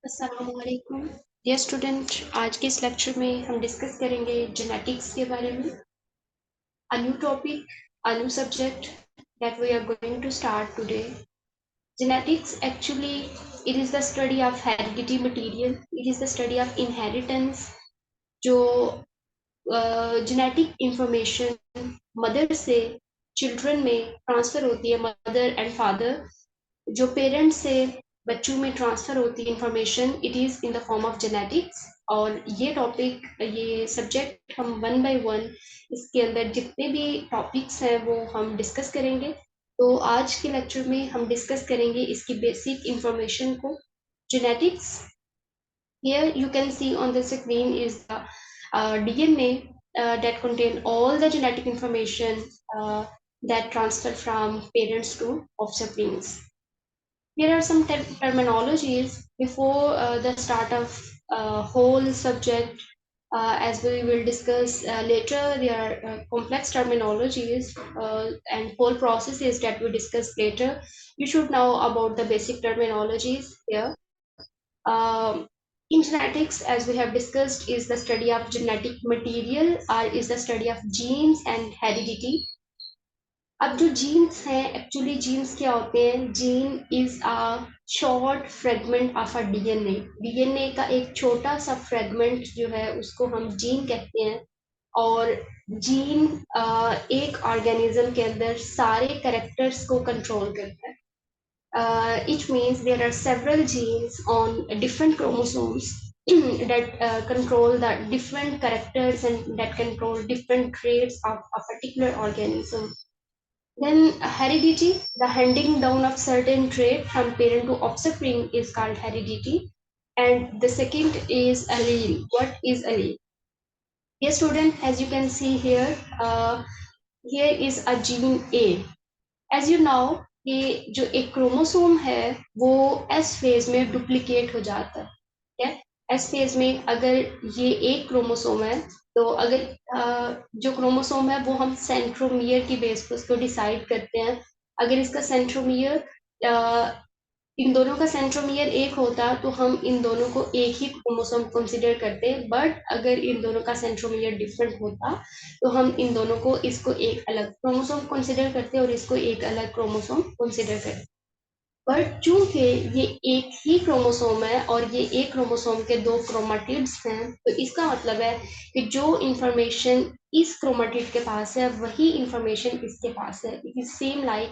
अस्सलामुअलैकुम dear student. आज के इस लेक्चर में हम डिस्कस करेंगे जेनेटिक्स के बारे में। A new topic, a new subject that we are going to start today. Genetics actually it is the study of hereditary material. It is the study of inheritance. जो genetic information mother से children में transfer होती है, mother and father जो parents से बच्चों में transfer होती है information, it is in the form of genetics. और ये टॉपिक, ये सब्जेक्ट हम वन बाय वन इसके अंदर जितने भी टॉपिक्स हैं वो हम डिस्कस करेंगे। तो आज के लेक्चर में हम डिस्कस करेंगे इसकी बेसिक इंफॉर्मेशन को। Genetics, here you can see on the screen is the DNA that contain all the genetic information that transfer from parents to offsprings. Here are some terminologies before the start of whole subject. As we will discuss later, there are complex terminologies and whole processes that we discuss later. You should know about the basic terminologies here. Um, in genetics, as we have discussed, is the study of genetic material or is the study of genes and heredity. अब जो jeans हैं, actually jeans क्या होते हैं? Gene is a short fragment of a DNA. DNA का एक छोटा सा फ्रेगमेंट जो है उसको हम जीन कहते हैं। और जीन एक ऑर्गेनिज्म के अंदर सारे कैरेक्टर्स को कंट्रोल करता है। It means there are several genes on different chromosomes that control the different characters and that control different traits of a particular organism. Then heredity, the handing down of certain trait from parent to offspring is called heredity. And the second is allele. What is allele? Yes, student, as you can see here, here is a gene A. As you know, कि जो एक chromosome है वो S phase में duplicate हो जाता है। ठीक है, एस फेज में अगर ये एक क्रोमोसोम है तो अगर जो क्रोमोसोम है वो हम सेंट्रोमियर की बेस पर उसको डिसाइड करते हैं। अगर इसका सेंट्रोमियर इन दोनों का सेंट्रोमियर एक होता तो हम इन दोनों को एक ही क्रोमोसोम कंसिडर करते, बट अगर इन दोनों का सेंट्रोमियर डिफरेंट होता तो हम इन दोनों को इसको एक अलग क्रोमोसोम कंसिडर करते और इसको एक अलग क्रोमोसोम कंसिडर करते। पर चूंकि ये एक ही क्रोमोसोम है और ये एक क्रोमोसोम के दो क्रोमाटिड्स हैं, तो इसका मतलब है कि जो इंफॉर्मेशन इस क्रोमाटिड के पास है वही इंफॉर्मेशन इसके पास है। It is same like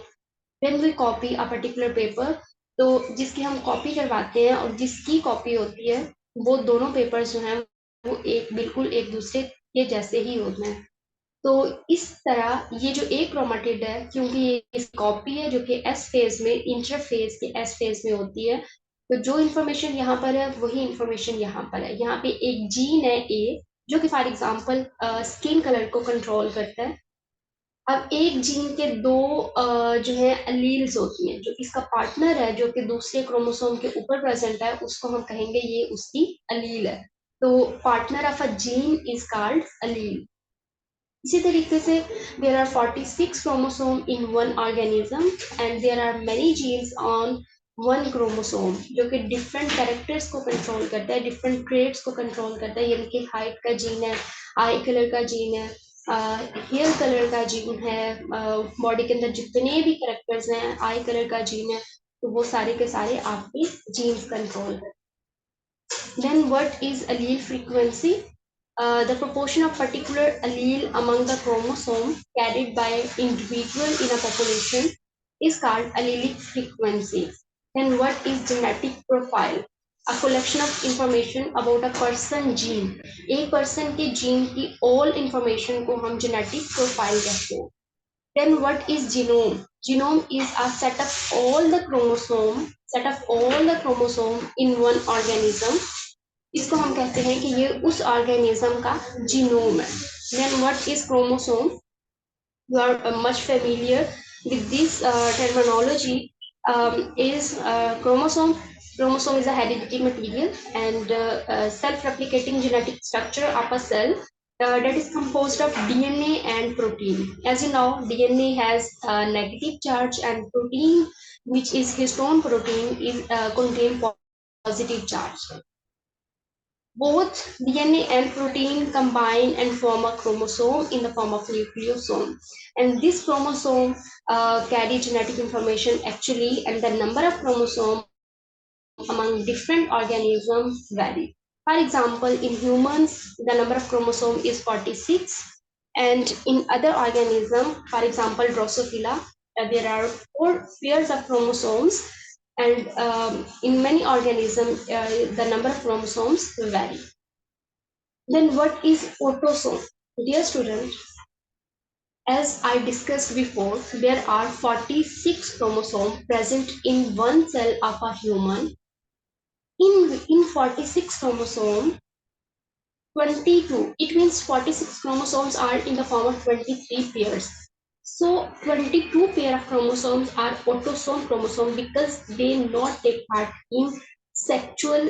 when we copy a particular paper, तो जिसकी हम कॉपी करवाते हैं और जिसकी कॉपी होती है वो दोनों पेपर्स जो हैं वो एक बिल्कुल एक दूसरे के जैसे ही होते हैं। तो इस तरह ये जो एक क्रोमाटिड है, क्योंकि ये इस कॉपी है जो कि एस फेज में इंटरफेज के एस फेज में होती है, तो जो इन्फॉर्मेशन यहाँ पर है वही इन्फॉर्मेशन यहाँ पर है। यहाँ पे एक जीन है ए जो कि फॉर एग्जांपल स्किन कलर को कंट्रोल करता है। अब एक जीन के दो जो है अलील्स होती हैं, जो इसका पार्टनर है जो कि दूसरे क्रोमोसोम के ऊपर प्रेजेंट है उसको हम कहेंगे ये उसकी अलील है। तो partner of a gene is called allele. इसी तरीके से there are 46 chromosome in one organism and there are many genes on one chromosome जो कि डिफरेंट कैरेक्टर्स को कंट्रोल करता है, डिफरेंट ट्रेट्स को कंट्रोल करता है। यानी कि हाइट का जीन है, आई कलर का जीन है, हेयर कलर का जीन है, बॉडी के अंदर जितने भी कैरेक्टर्स हैं आई कलर का जीन है, तो वो सारे के सारे आपके जीन्स कंट्रोल करते हैं। Then what is allele frequency? The proportion of particular allele among the chromosome carried by individual in a population is called allelic frequency. Then what is genetic profile? A collection of information about a person gene. एक person के gene की all information को हम genetic profile कहते हैं। Then what is genome? Genome is a set of all the chromosome in one organism. इसको हम कहते हैं कि ये उस ऑर्गेनिज्म का जीनोम है। Then what is chromosome? You are much familiar with this terminology. is chromosome is a hereditary material and self-replicating genetic structure of a cell that is composed of DNA and protein. As you know, DNA has a negative charge and protein, which is histone protein, is contain positive charge. Both DNA and protein combine and form a chromosome in the form of nucleosome. And this chromosome carry genetic information actually, and the number of chromosomes among different organisms vary. For example, in humans, the number of chromosomes is 46, and in other organisms, for example, Drosophila, there are 4 pairs of chromosomes, and in many organisms, the number of chromosomes vary. Then what is autosome? Dear students, as I discussed before, there are 46 chromosomes present in one cell of a human. In 46 chromosomes, 22, it means 46 chromosomes are in the form of 23 pairs. So 22 pair of chromosomes are autosome chromosome because they not take part in sexual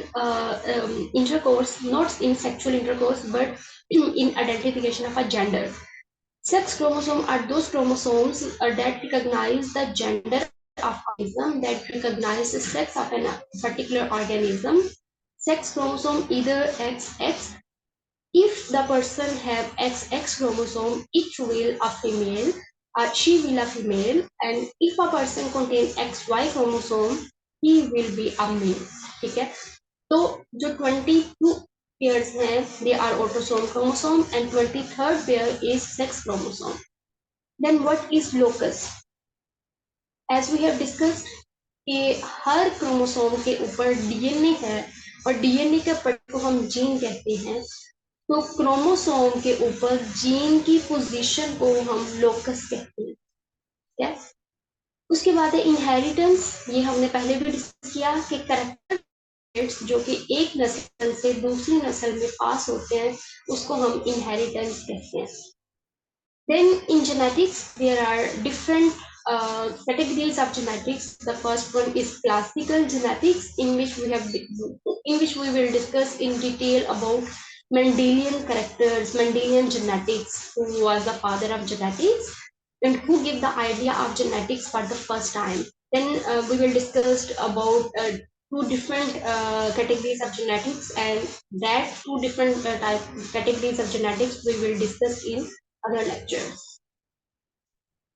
intercourse, not in sexual intercourse, but in identification of a gender. Sex chromosomes are those chromosomes that recognize the gender of organism, that recognize the sex of a particular organism. Sex chromosome either XX. If the person have XX chromosome, it will a female, she will a female, and if a person contain XY chromosome, he will be a male. ठीक है? तो जो 22 pairs हैं, they are autosome chromosome, and 23rd pair is sex chromosome. Then what is locus? As we have discussed, कि हर chromosome के ऊपर DNA है और डीएनए के पार्ट को हम जीन कहते हैं. तो क्रोमोसोम के ऊपर जीन की पोजीशन को हम लोकस कहते हैं. क्या? उसके बाद है इनहेरिटेंस. ये हमने पहले भी डिस्कस किया कि कैरेक्टर जो कि एक नस्ल से दूसरी नस्ल में पास होते हैं, उसको हम इनहेरिटेंस कहते हैं. Then in genetics, there are different categories of genetics. The first one is classical genetics, in which we will discuss in detail about Mendelian characters, Mendelian genetics, who was the father of genetics and who gave the idea of genetics for the first time. Then we will discuss about two different categories of genetics, and that two different categories of genetics we will discuss in other lectures.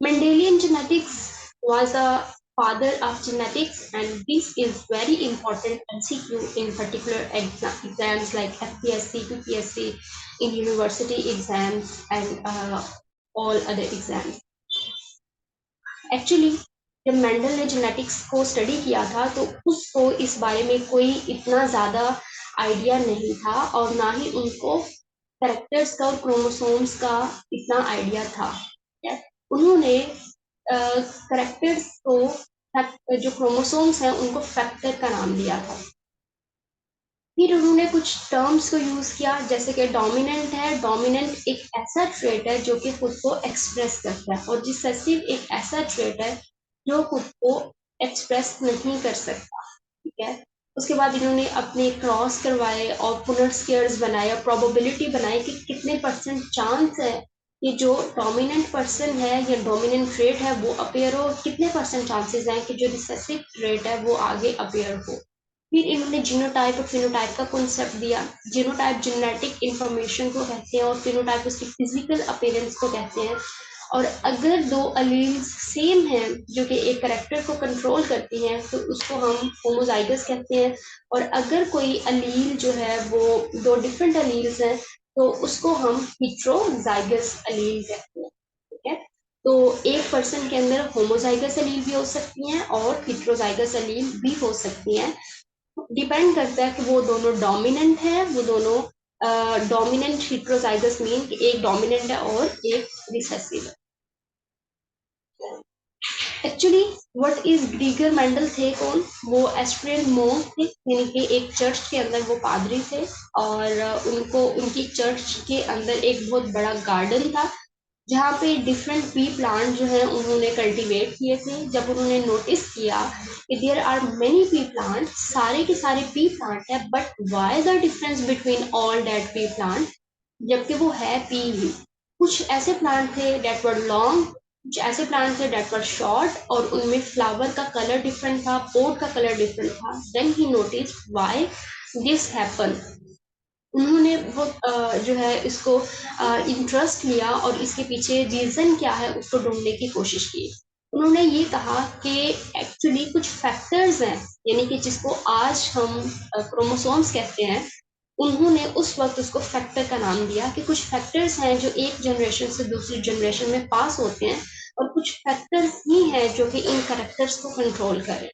Mendelian genetics was the father of genetics, and this is very important MCQ in particular exams like FPSC, PPSC, in university exams, and all other exams. Actually, जब Mendel ने genetics को study किया था तो उसको इस बारे में कोई इतना ज़्यादा आइडिया नहीं था, और ना ही उनको कैरेक्टर्स का और क्रोमोसोम्स का इतना आइडिया था. उन्होंने कैरेक्टर्स को, जो क्रोमोसोम्स हैं, उनको फैक्टर का नाम दिया था. फिर उन्होंने कुछ टर्म्स को यूज किया, जैसे कि डोमिनेंट है. डोमिनेंट एक ऐसा ट्रेट है जो कि खुद को एक्सप्रेस करता है, और रिसेसिव एक ऐसा ट्रेट है जो खुद को एक्सप्रेस नहीं कर सकता. ठीक है. उसके बाद इन्होंने अपने क्रॉस करवाए और पुनर्स्केयर्स बनाए और प्रोबेबिलिटी बनाई कि कितने परसेंट चांस है कि जो डोमिनेंट पर्सन है या डोमिनेंट ट्रेट है वो अपेयर हो, कितने परसेंट चांसेस हैं कि जो रिसेसिव ट्रेट है वो आगे अपेयर हो. फिर इन्होंने जीनोटाइप और फिनोटाइप का कॉन्सेप्ट दिया. जीनोटाइप जेनेटिक इंफॉर्मेशन को कहते हैं और फिनोटाइप उसकी फिजिकल अपीयरेंस को कहते हैं. और अगर दो अलील्स सेम हैं जो कि एक कैरेक्टर को कंट्रोल करती हैं तो उसको हम होमोजाइगस कहते हैं. और अगर कोई अलील जो है वो दो डिफरेंट अलील्स हैं तो उसको हम हेटेरोजाइगस अलील कहते हैं. ठीक है. तो एक पर्सन के अंदर होमोजाइगस अलील भी हो सकती हैं और हेटेरोजाइगस अलील भी हो सकती हैं. डिपेंड करता है कि वो दोनों डोमिनेंट है, वो दोनों डोमिनेंट हेटेरोजाइगस मीन कि एक डोमिनेंट है और एक रिसेसिव है. एक्चुअली व्हाट इज ग्रीगर मेंडल थे कौन? वो एस्ट्रियन मोंक थे, यानी कि एक चर्च के अंदर वो पादरी थे, और उनको उनकी चर्च के अंदर एक बहुत बड़ा गार्डन था जहाँ पे डिफरेंट पी प्लांट जो है उन्होंने कल्टीवेट किए थे. जब उन्होंने नोटिस किया कि there are many pea plant, सारे के सारे पी प्लांट है, but why the difference between all that pea plant, जबकि वो है पी ही. कुछ ऐसे प्लांट थे दैट वर लॉन्ग कुछ ऐसे प्लांट्स थे डेट वर शॉर्ट और उनमें फ्लावर का कलर डिफरेंट था, पोट का कलर डिफरेंट था. Then he notice why this happen. उन्होंने बहुत जो है इसको इंटरेस्ट लिया और इसके पीछे रीजन क्या है उसको ढूंढने की कोशिश की. उन्होंने ये कहा कि एक्चुअली कुछ फैक्टर्स हैं, यानी कि जिसको आज हम क्रोमोसोम्स कहते हैं, उन्होंने उस वक्त उसको फैक्टर का नाम दिया कि कुछ फैक्टर्स हैं जो एक जनरेशन से दूसरी जनरेशन में पास होते हैं और कुछ फैक्टर्स ही हैं जो कि इन करेक्टर्स को कंट्रोल करें.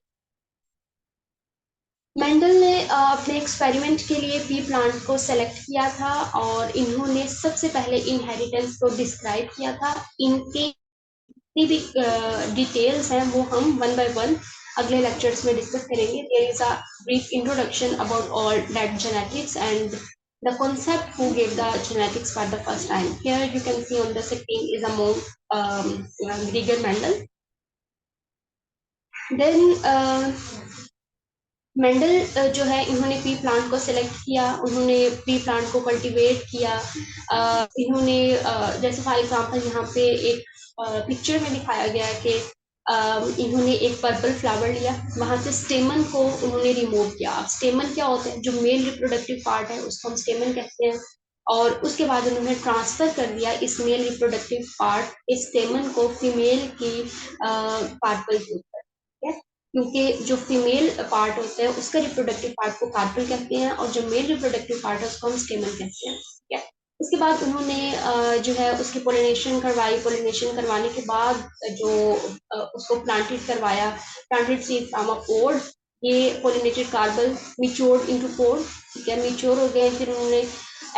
मेंडल ने अपने एक्सपेरिमेंट के लिए पी प्लांट को सेलेक्ट किया था और इन्होंने सबसे पहले इनहेरिटेंस को डिस्क्राइब किया था. इनके जितनी भी डिटेल्स हैं वो हम वन बाय वन अगले लेक्चर्स में डिस्कस करेंगे. There is a brief introduction about all that genetics and the concept who gave the genetics for the first time. Here you can see on the screen is among Gregor Mendel. Then Mendel जो है इन्होंने P plant को select किया, उन्होंने P plant को cultivate किया. इन्होंने जैसे फॉर एग्जांपल यहाँ पे एक पिक्चर में दिखाया गया है कि इन्होंने एक पर्पल फ्लावर लिया, वहां से स्टेमन को उन्होंने रिमूव किया. स्टेमन क्या होता है, जो मेल रिप्रोडक्टिव पार्ट है उसको हम स्टेमन कहते हैं. और उसके बाद उन्होंने ट्रांसफर कर दिया इस मेल रिप्रोडक्टिव पार्ट, इस स्टेमन को फीमेल की कार्पल के ऊपर. ठीक है, क्योंकि जो फीमेल पार्ट होता है उसका रिप्रोडक्टिव पार्ट को कार्पल कहते हैं और जो मेल रिप्रोडक्टिव पार्ट है उसको हम स्टेमन कहते हैं. ठीक है, उसके बाद उन्होंने जो है उसकी पोलिनेशन करवाई. पोलिनेशन करवाने के बाद जो उसको प्लांटेड करवाया, प्लांटेड सीड फ्रॉम अ पोड. ये पोलिनेटेड कार्बल मिच्योर्ड इनटू पोड. ठीक है, मिच्योर हो गए, फिर उन्होंने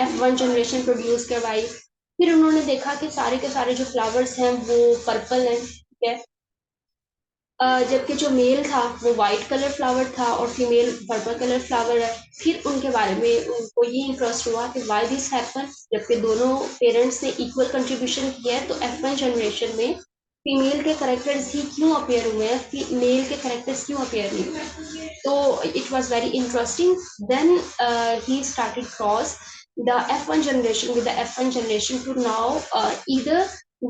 F1 जनरेशन प्रोड्यूस करवाई. फिर उन्होंने देखा कि सारे के सारे जो फ्लावर्स हैं वो पर्पल हैं. ठीक है, जबकि जो मेल था वो वाइट कलर फ्लावर था और फीमेल पर्पल कलर फ्लावर है. फिर उनके बारे में उनको ये इंटरेस्ट हुआ कि वाई दिस हैपन, जबकि दोनों पेरेंट्स ने इक्वल कंट्रीब्यूशन किया है, तो F1 जनरेशन में फीमेल के करेक्टर्स ही क्यों अपेयर हुए हैं, मेल के करेक्टर्स क्यों अपेयर नहीं हुए. तो it was very interesting. Then he started cross the F1 generation with the F1 generation to now either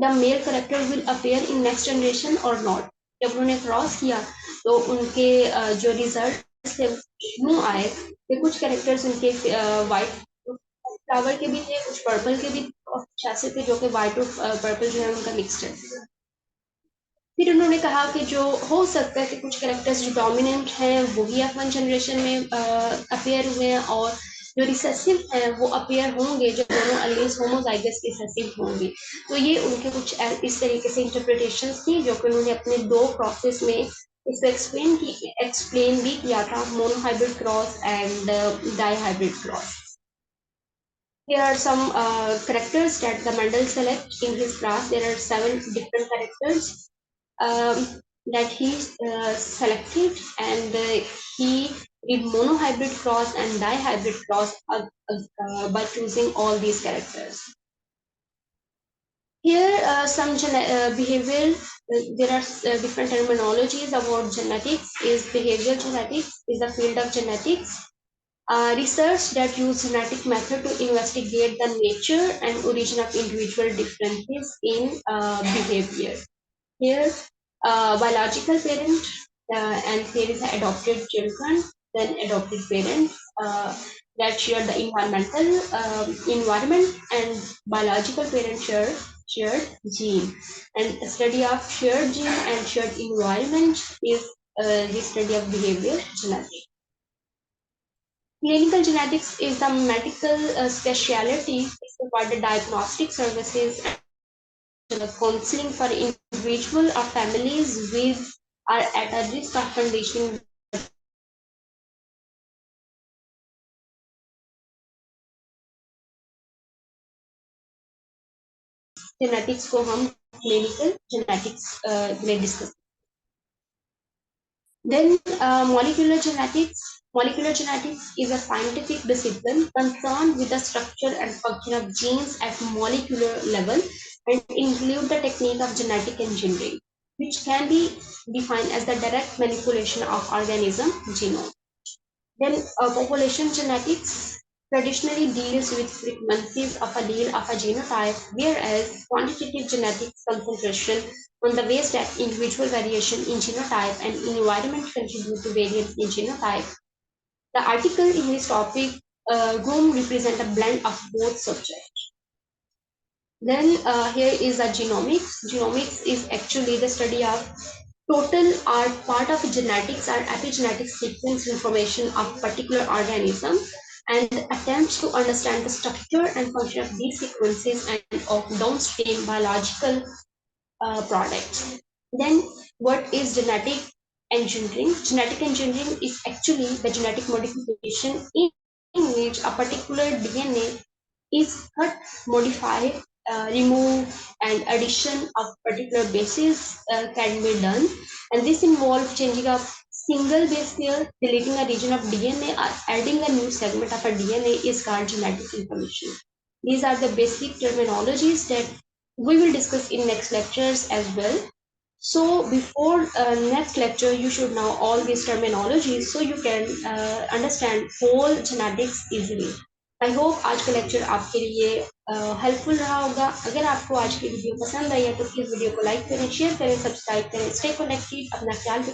the male character will appear in next generation or not. जब उन्होंने cross किया तो उनके जो रिजल्ट थे यूं आए कि कुछ कैरेक्टर्स उनके वाइट फ्लावर के भी थे, कुछ पर्पल के भी और कुछ ऐसे थे जो कि वाइट और पर्पल जो है उनका मिक्सड है. फिर उन्होंने कहा कि जो हो सकता है कि कुछ कैरेक्टर्स जो डोमिनेंट हैं वो भी F1 जनरेशन में अपेयर हुए हैं और जो रिसेसिव हैं वो अपेयर होंगे जब दोनों अलील्स होमोजाइगस रिसेसिव होंगे. तो ये उनके कुछ इस तरीके से इंटरप्रिटेशंस थी जो कि उन्होंने अपने दो क्रॉसेस में इसको एक्सप्लेन भी किया था, monohybrid cross and dihybrid cross. Here are some characters that the Mendel select in his class. There are 7 different characters that he selected, and he did monohybrid cross and dihybrid cross by choosing all these characters. Here some behavioral, there are different terminologies about genetics. Is behavioral genetics is the field of genetics. Research that use genetic method to investigate the nature and origin of individual differences in behavior. Here, biological parent, and here is adopted children, then adopted parents that share the environment, and biological parent shared gene. And the study of shared gene and shared environment is the study of behavior genetics. Clinical genetics is the medical specialty for the diagnostic services and the counseling for individual or families with are at a risk of condition. Genetics को हम clinical genetics में discuss. Then molecular genetics. Molecular genetics is a scientific discipline concerned with the structure and function of genes at molecular level and include the technique of genetic engineering, which can be defined as the direct manipulation of organism genome. Then population genetics. traditionally deals with frequencies of allele of a genotype, whereas quantitative genetics concentration on the ways that individual variation in genotype and environment contribute to variance in genotype. The article in this topic room represent a blend of both subjects. Then here is a genomics. Genomics is actually the study of total or part of genetics or epigenetic sequence information of particular organism and attempts to understand the structure and function of these sequences and of downstream biological products. Then what is genetic engineering? Genetic engineering is actually the genetic modification in which a particular DNA is cut, modified, removed, and addition of particular bases can be done. And this involves changing a single base pair, deleting a region of DNA, or adding a new segment of a DNA is called genetic information. These are the basic terminologies that we will discuss in next lectures as well. So before next lecture, you should know all these terminologies so you can understand whole genetics easily. I hope आज का lecture आपके लिए helpful रहा होगा. अगर आपको आज की वीडियो पसंद आई है तो प्लीज वीडियो को लाइक करें, शेयर करें, सब्सक्राइब करें. स्टे कनेक्टेड, अपना ख्याल रखें.